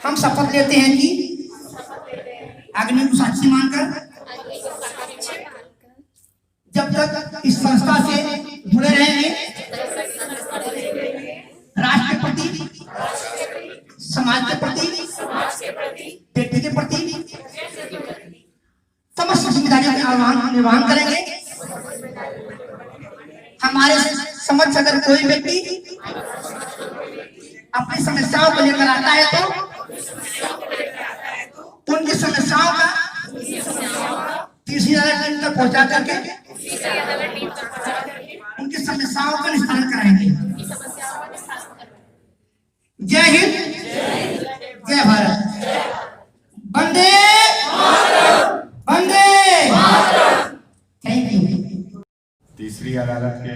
हम शपथ लेते हैं कि अग्नि को साक्षी मानकर जब तक इस संस्था से जुड़े रहेंगे, राष्ट्र के प्रति, समाज के प्रति, व्यक्ति के प्रति समस्त जिम्मेदारियों का निर्वहन करेंगे। हमारे समक्ष अगर कोई व्यक्ति अपनी समस्याओं को लेकर आता है तो उनकी समस्याओं का तीसरी अदालत टीम तक पहुंचा करके उनकी समस्याओं का निस्तारण कराएंगे। जय हिंद, जय भारत, वंदे वंदे। Thank you. तीसरी अदालत के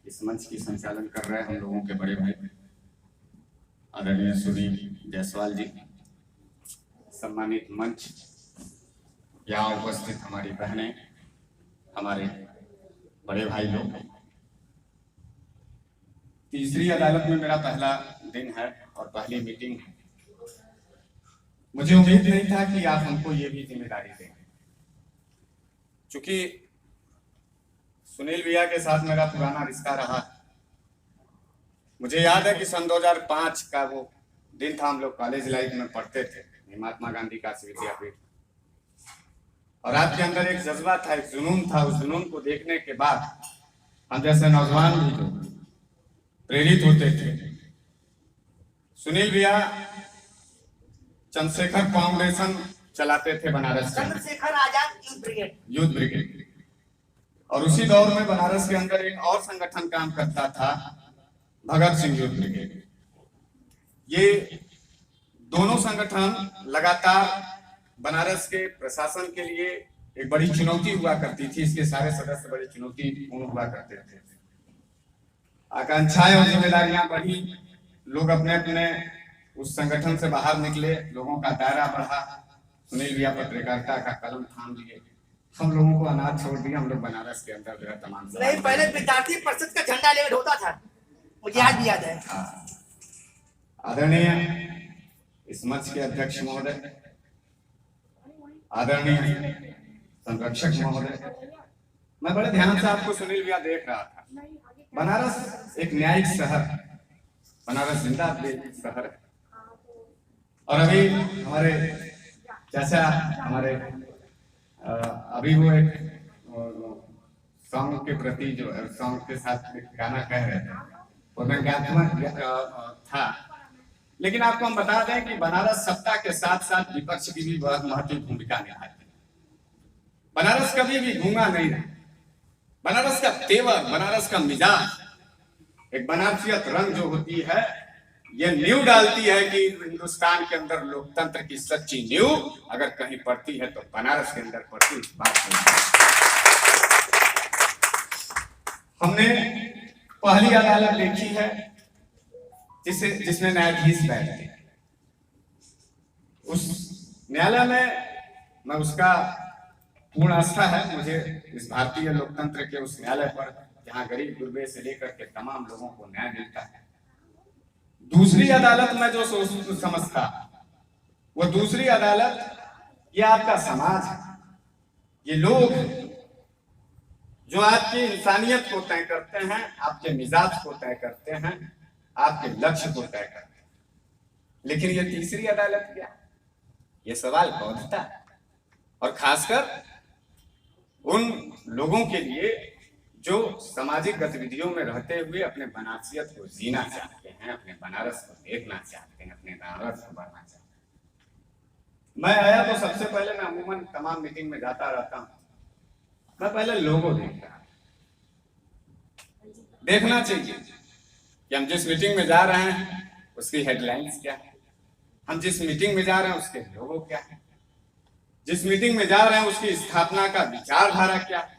इस मंच की संचालन कर रहे हैं हम लोगों के बड़े भाई आदरणीय सुनील जायसवाल जी, सम्मानित मंच, यहाँ उपस्थित हमारी बहनें, हमारे बड़े भाई लोग। तीसरी अदालत में मेरा पहला दिन है और पहली मीटिंग है। मुझे उम्मीद नहीं था कि आप हमको ये भी जिम्मेदारी देंगे, क्योंकि सुनील भैया के साथ मेरा पुराना रिश्ता रहा। मुझे याद है कि सन 2005 का वो दिन था, हम लोग कॉलेज लाइफ में पढ़ते थे, महात्मा गांधी काशी विद्यापीठ, और आपके अंदर एक जज्बा था, एक जुनून था। उस जुनून को देखने के बाद हम जैसे नौजवान भी लोग प्रेरित होते थे। सुनील भैया चंद्रशेखर फाउंडेशन चलाते थे बनारस के, चंद्रशेखर आजाद यूथ ब्रिगेड, और उसी दौर में बनारस के अंदर एक और संगठन काम करता था, भगत सिंह यूथ ब्रिगेड। ये दोनों संगठन लगातार बनारस के प्रशासन के लिए एक बड़ी चुनौती हुआ करती थी। इसके सारे सदस्य बड़ी चुनौतीपूर्ण हुआ करते थे। आकांक्षाएं और जिम्मेदारियां बढ़ी, लोग अपने अपने उस संगठन से बाहर निकले, लोगों का दायरा बढ़ा। सुनील भैया पत्रकारिता का कलम थाम लिए, हम लोगों को अनाथ छोड़ दिया। हम लोग बनारस के अंदर जो है तमाम नहीं, पहले विद्यार्थी परिषद का झंडा लेवल होता था, मुझे आज भी याद है। आदरणीय इस मंच के अध्यक्ष महोदय, आदरणीय संरक्षक महोदय, मैं बड़े ध्यान से आपको सुनील भैया देख रहा था। बनारस एक न्यायिक शहर, बनारस जिंदा शहर है। और अभी हमारे चाचा हमारे अभी वो एक सॉन्ग के प्रति जो सॉन्ग के साथ एक गाना कह रहे थे, वो व्यंग्यात्मक था। लेकिन आपको हम बता दें कि बनारस सत्ता के साथ साथ विपक्ष की भी बहुत महत्वपूर्ण भूमिका निभाती है। बनारस कभी भी गूंगा नहीं रहा। बनारस का तेवर, बनारस का मिजाज, एक बनारसियत रंग जो होती है, ये नींव डालती है कि हिंदुस्तान के अंदर लोकतंत्र की सच्ची नींव अगर कहीं पड़ती है तो बनारस के अंदर पड़ती है। बात हमने पहली अदालत देखी है जिसमें न्यायाधीश बैठते हैं। उस न्यायालय में मैं उसका पूर्ण आस्था है मुझे, इस भारतीय लोकतंत्र के उस न्यायालय पर, जहां गरीब गुरबे से लेकर के तमाम लोगों को न्याय मिलता है। दूसरी अदालत में जो समझता, वो दूसरी अदालत ये आपका समाज है, ये लोग जो आपकी इंसानियत को तय करते हैं, आपके मिजाज को तय करते हैं, आपके लक्ष्य को तय करते हैं। लेकिन ये तीसरी अदालत क्या, ये सवाल बौद्धता है, और खासकर उन लोगों के लिए जो सामाजिक गतिविधियों में रहते हुए अपने बनारसियत को जीना चाहते हैं, अपने बनारस को देखना चाहते हैं, अपने बनारस को बढ़ना चाहते हैं। मैं आया तो सबसे पहले, मैं अमूमन तमाम मीटिंग में जाता रहता हूं, मैं पहले लोगों देखता हूं। देखना चाहिए कि हम जिस मीटिंग में जा रहे हैं उसकी हेडलाइंस क्या है, हम जिस मीटिंग में जा रहे हैं उसके लोगो क्या है, जिस मीटिंग में जा रहे हैं उसकी स्थापना का विचारधारा क्या है।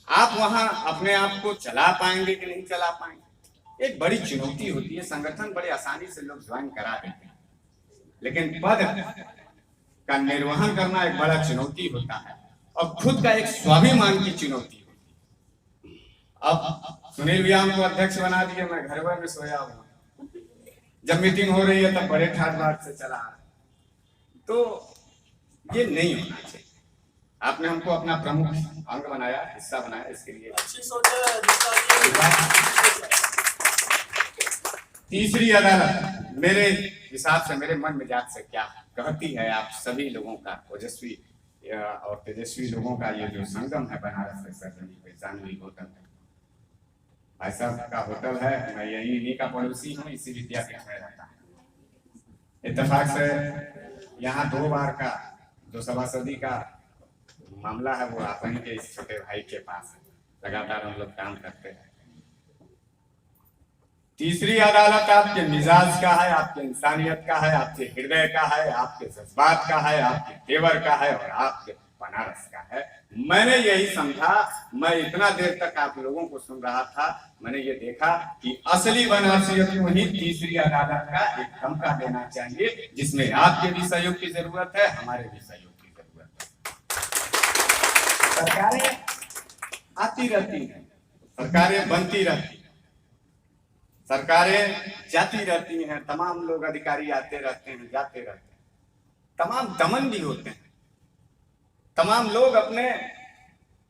आप वहां अपने आप को चला पाएंगे कि नहीं चला पाएंगे, एक बड़ी चुनौती होती है। संगठन बड़े आसानी से लोग ज्वाइन करा देते हैं, लेकिन पद का निर्वहन करना एक बड़ा चुनौती होता है, और खुद का एक स्वाभिमान की चुनौती होती है। अब सुनील भैया हमको अध्यक्ष बना दिए, मैं घर में सोया हुआ, जब मीटिंग हो रही है तब बड़े ठाट बाट से चला आ रहा है। तो ये नहीं होना चाहिए। आपने हमको अपना प्रमुख अंग बनाया, हिस्सा बनाया, इसके लिए अच्छी सोच है। तीसरी अदालत मेरे हिसाब से, मेरे मन मिजाज से क्या कहती है, आप सभी लोगों का, ओजस्वी और तेजस्वी लोगों का ये जो संगम है बनारस के सर्जनी पे, जानवी होटल है, भाई साहब का होटल है। मैं यही इन्हीं का पड़ोसी हूँ, इसी विद्यापीठ में रहता है। इत्तेफाक से यहाँ 2 बार का जो सभासदी का मामला है वो आप ही के इस छोटे भाई के पास है। लगातार हम लोग काम करते हैं। तीसरी अदालत आपके मिजाज का है, आपके इंसानियत का है, आपके हृदय का है, आपके जज्बात का है, आपके तेवर का है और आपके बनारस का है। मैंने यही समझा, मैं इतना देर तक आप लोगों को सुन रहा था, मैंने ये देखा कि असली बनारसियत को ही तीसरी अदालत का एक दमका देना चाहिए, जिसमें आपके भी सहयोग की जरूरत है, हमारे भी सहयोग की जरूरत है। सरकारें आती रहती हैं, सरकारें बनती रहती हैं, सरकारें जाती रहती हैं, तमाम लोग अधिकारी आते रहते हैं, जाते रहते हैं, तमाम दमन भी होते हैं, तमाम लोग अपने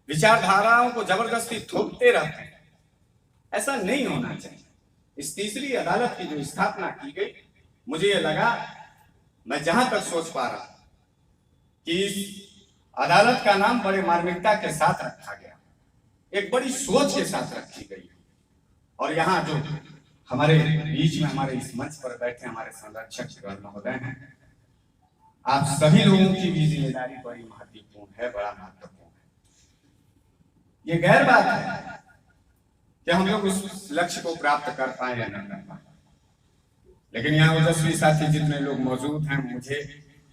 विचारधाराओं को जबरदस्ती थोपते रहते हैं। ऐसा नहीं होना चाहिए। इस तीसरी अदालत की जो स्थापना की गई, मुझे ये लगा, मैं जहां तक सोच पा रहा कि इस अदालत का नाम बड़े मार्मिकता के साथ रखा गया, एक बड़ी सोच के साथ रखी गई। और यहाँ जो हमारे बीच में, हमारे इस मंच पर बैठे हमारे संरक्षक महोदय हैं, आप सभी लोगों की भी जिम्मेदारी बड़ी महत्वपूर्ण है, बड़ा महत्वपूर्ण है। ये गैर बात है कि हम लोग उस लक्ष्य को प्राप्त कर पाए या न कर पाए, लेकिन यहाँ ओजस्वी साथी जितने लोग मौजूद हैं, मुझे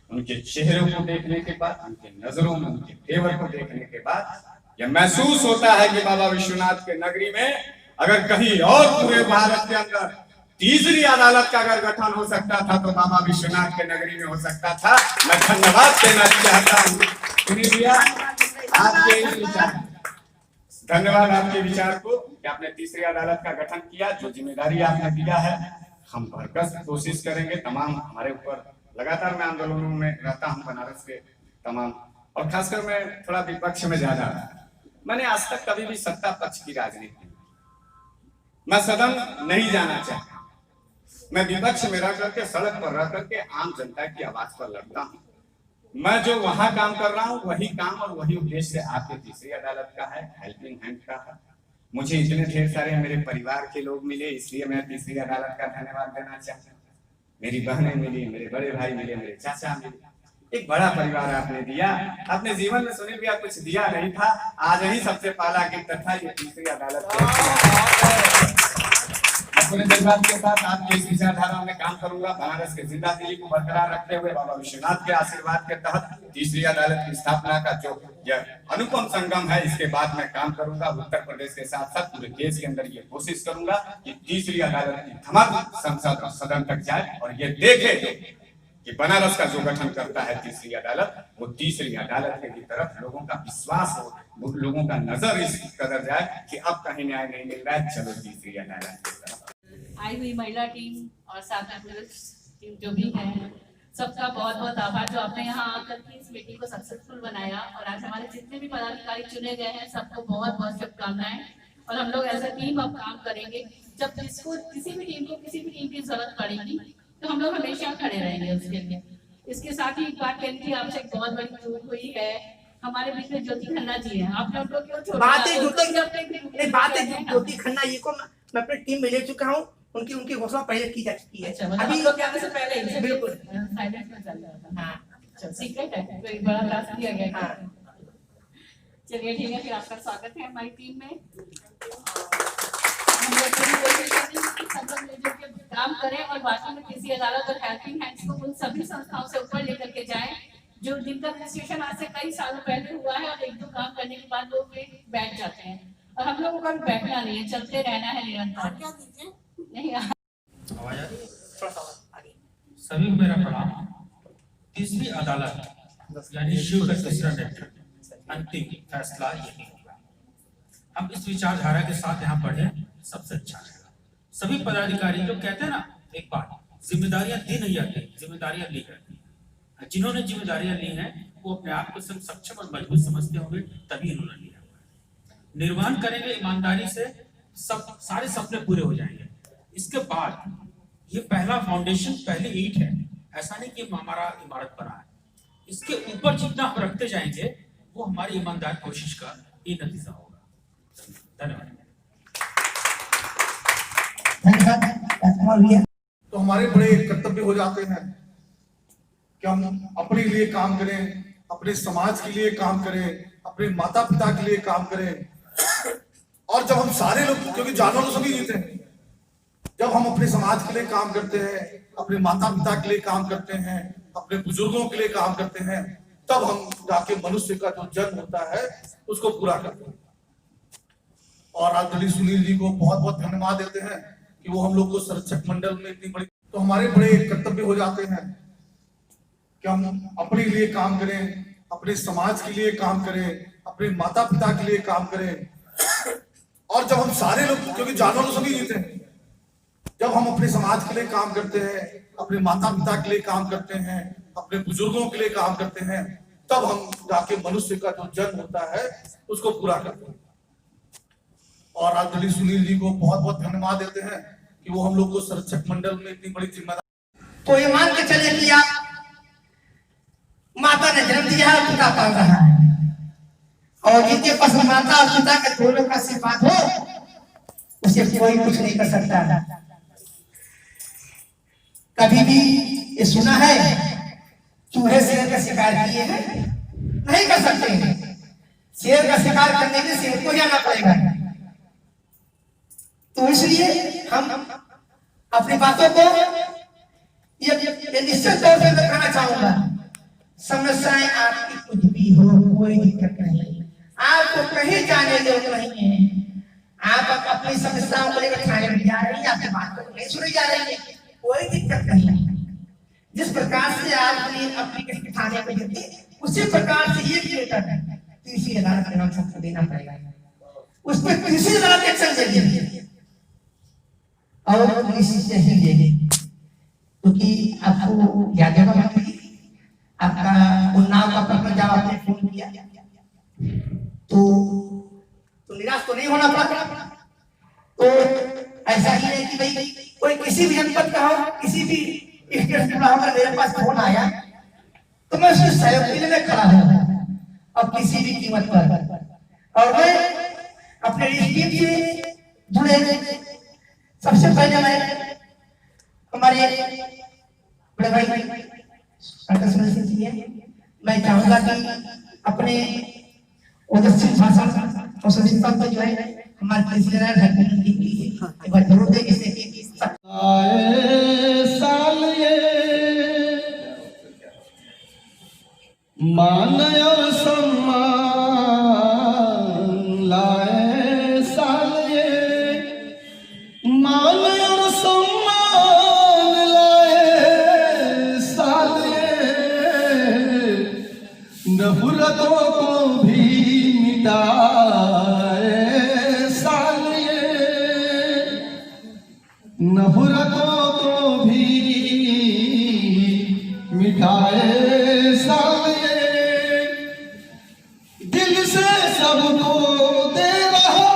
उनके चेहरों को देखने के बाद, उनके नजरों में, उनके तेवर को देखने के बाद यह महसूस होता है कि बाबा विश्वनाथ के नगरी में अगर कहीं और पूरे भारत के अंदर तीसरी अदालत का अगर गठन हो सकता था तो बाबा विश्वनाथ के नगरी में हो सकता था। मैं धन्यवाद देना चाहता हूँ सुनील भैया, आपके इस विचार, धन्यवाद आपके विचार को कि आपने तीसरी अदालत का गठन किया। जो जिम्मेदारी आपने दिया है, हम भरसक कोशिश करेंगे। तमाम हमारे ऊपर लगातार मैं आंदोलनों में रहता हूँ, बनारस के तमाम, और खासकर मैं थोड़ा विपक्ष में ज्यादा, मैंने आज तक कभी भी सत्ता पक्ष की राजनीति, मैं सदन नहीं जाना चाहता, मैं विपक्ष में रह करके, सड़क पर रह करके आम जनता की आवाज पर लड़ता हूँ। मैं जो वहां काम कर रहा हूँ वही काम और वही उद्देश्य आपके तीसरी अदालत का है, हेल्पिंग हैंड का है। मुझे इतने ढेर सारे मेरे परिवार के लोग मिले, इसलिए मैं तीसरी अदालत का धन्यवाद देना चाहता हूँ। मेरी बहनें मिली, मेरे बड़े भाई मिले, मेरे चाचा मिले, एक बड़ा परिवार आपने दिया। अपने जीवन में सुनील भैया कुछ दिया नहीं था, आज ही सबसे पहला गिफ्ट था ये तीसरी अदालत। अपने जज्बात के साथ आपके इस विचारधारा में काम करूंगा। बनारस के जिंदा दिली को बरकरार रखते हुए बाबा विश्वनाथ के आशीर्वाद के तहत तीसरी अदालत की स्थापना का जो यह अनुपम संगम है, इसके बाद मैं काम करूंगा। उत्तर प्रदेश के साथ साथ पूरे देश के अंदर ये कोशिश करूंगा कि तीसरी अदालत की धमक संसद और सदन तक जाए और ये देखे कि बनारस का जो गठन करता है तीसरी अदालत, वो तीसरी अदालत की तरफ लोगों का विश्वास हो, लोगों का नजर इस कदर जाए कि अब कहीं न्याय नहीं मिल रहा है, चलो तीसरी अदालत की तरफ। आई हुई महिला टीम और साथ में पुरुष टीम जो भी है, सबका बहुत बहुत आभार जो आपने यहाँ आकर के इस मीटिंग को सक्सेसफुल बनाया। और आज हमारे जितने भी पदाधिकारी चुने गए हैं, सबको बहुत बहुत शुभकामनाएं। और हम लोग एज अ टीम अब काम करेंगे। जब जिसको किसी भी टीम की जरूरत पड़ेगी तो हम लोग हमेशा खड़े रहेंगे उसके लिए। इसके साथ ही एक बात कहनी थी आपसे, एक बहुत बड़ी चूक हुई है। हमारे बीच में ज्योति खन्ना जी हैं, आप लोग क्यों छोड़ ज्योति खन्ना जी को मैं अपनी टीम में ले चुका हूँ। उनकी घोषणा पहले की जा चुकी है। अच्छा, अभी लोग आने से पहले बिल्कुल साइलेंट में चल रहा था। हाँ, सीक्रेट है, तो एक बड़ा टास्क दिया गया। हाँ, चलिए ठीक है, फिर आपका स्वागत है हमारी टीम में। हम लोग पूरी कोशिश करेंगे कि सब लोग मिलजुल के काम करें और बाकी में किसी अदालत और हेल्पिंग हैंड्स को उन सभी संस्थाओं से ऊपर लेकर के जाएं जो जिनका रजिस्ट्रेशन आज से कई सालों पहले हुआ है और एक दो काम करने के बाद लोग बैठ जाते हैं। और हम लोगों का भी बैठना नहीं है, चलते रहना है निरंतर। नहीं सभी को मेरा प्रणाम। तीसरी अदालत यानी शिव का तीसरा नेतृत्व, अंतिम फैसला यही होगा। हम इस विचारधारा के साथ यहाँ पढ़े, सबसे अच्छा रहेगा। सभी पदाधिकारी जो कहते हैं ना, एक बात जिम्मेदारियां दी नहीं जाती, जिम्मेदारियां ली जाती हैं। जिन्होंने जिम्मेदारियां ली हैं वो अपने आप को सक्षम और मजबूत समझते होंगे, तभी इन्होंने लिया हुआ है। निर्माण करेंगे ईमानदारी से, सब सारे सपने पूरे हो जाएंगे। इसके बाद ये पहला फाउंडेशन, पहली ईंट है। ऐसा नहीं कि हमारा इमारत बना है, इसके ऊपर जितना हम रखते जाएंगे वो हमारी ईमानदार कोशिश का ये नतीजा होगा। धन्यवाद। धन्यवाद। तो हमारे बड़े कर्तव्य हो जाते हैं कि हम अपने लिए काम करें, अपने समाज के लिए काम करें, अपने माता पिता के लिए काम करें। और जब हम सारे लोग, क्योंकि जानवर तो सभी जीते हैं, जब हम अपने समाज के लिए काम करते हैं, अपने माता पिता के लिए काम करते हैं, अपने बुजुर्गों के लिए काम करते हैं, तब हम जाके मनुष्य का जो जन्म होता है उसको पूरा करते हैं। और आदरणीय सुनील जी को बहुत बहुत धन्यवाद देते हैं कि वो हम लोग को संरक्षक मंडल में इतनी बड़ी, तो हमारे बड़े कर्तव्य हो जाते हैं कि हम अपने लिए काम करें, अपने समाज के लिए काम करें, अपने माता पिता के लिए काम करें। और जब हम सारे लोग, क्योंकि जानवर तो सभी जीते हैं, जब हम अपने समाज के लिए काम करते हैं, अपने माता पिता के लिए काम करते हैं, अपने बुजुर्गों के लिए काम करते हैं, तब हम जाके मनुष्य का जो जन्म होता है उसको पूरा करते हैं। और आदरणीय सुनील जी को बहुत बहुत धन्यवाद देते हैं कि वो हम लोग को संरक्षक मंडल में इतनी बड़ी जिम्मेदारी। तो ये मान के चले कि आप माता ने जन्म दिया है, पिता पाल रहा है, और जिनके पास माता और पिता के दोनों का आशीर्वाद हो उसे कोई कुछ नहीं कर सकता। कभी भी ये सुना है चूहे शेर का शिकार किए हैं? नहीं कर सकते हैं। शेर का शिकार करने के लिए शेर को जाना पड़ेगा। तो इसलिए हम अपनी बातों को ये निश्चित तौर पे मैं कहना चाहूंगा, समस्याएं आपकी कुछ भी हो, कोई दिक्कत नहीं, आपको कहीं जाने की जरूरत नहीं है। आप अपनी समस्याओं को लेकर थाने में जा रही है, आपकी बात को नहीं सुनी जा रही है, कोई दिक्कत नहीं। जिस प्रकार से आप अपनी थाने में देते उसी प्रकार से ये कृषि अदालत के नाम सबको देना पड़ेगा। उस पर कृषि अदालत एक्शन देगी और पुलिस से ही देगी, क्योंकि आपको याद होगा आपका उन्नाव का प्रकरण जब आपने फोन किया तो निराश तो नहीं होना पड़ा। तो ऐसा ही है कि भाई कोई किसी भी जनपद का हो, किसी भी स्टेट का हो, मेरे पास फोन आया तो मैं उसके सहयोग के लिए खड़ा हूँ और किसी भी कीमत पर। और मैं अपने टीम से जुड़े सबसे पहले मैं हमारे बड़े भाई मैं चाहूंगा कि अपने ओजस्वी भाषण और सदिता को जो है हमारे प्रेसिडेंट एक बार जरूर देंगे साल ये मान और सम्मान लाए, साल ये मान और सम्मान लाए, साल ये नफरतों को भी मिटाए, साल ये नफरतों को भी मिटाए, साल ये दिल से सबको दे रहा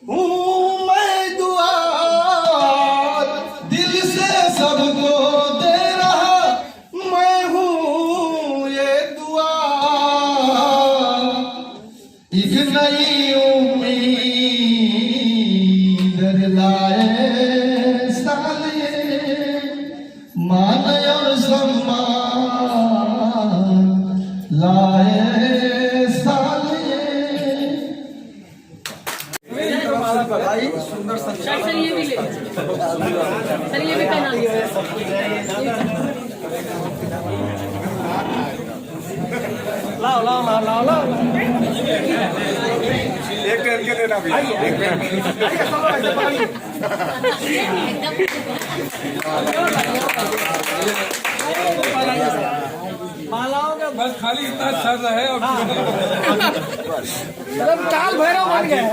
हूँ मैं दुआ, दिल से सबको दे रहा मैं हूँ ये दुआ, एक नई उम्मीद लाए, साल ये मान और सम्मान लाए, साल ये। सर ये भी ले सर, ये भी पहना लाओ एक पेन के देना भैया, एक मालाओं का बस खाली इतना सर है और काल भैरव बन गए।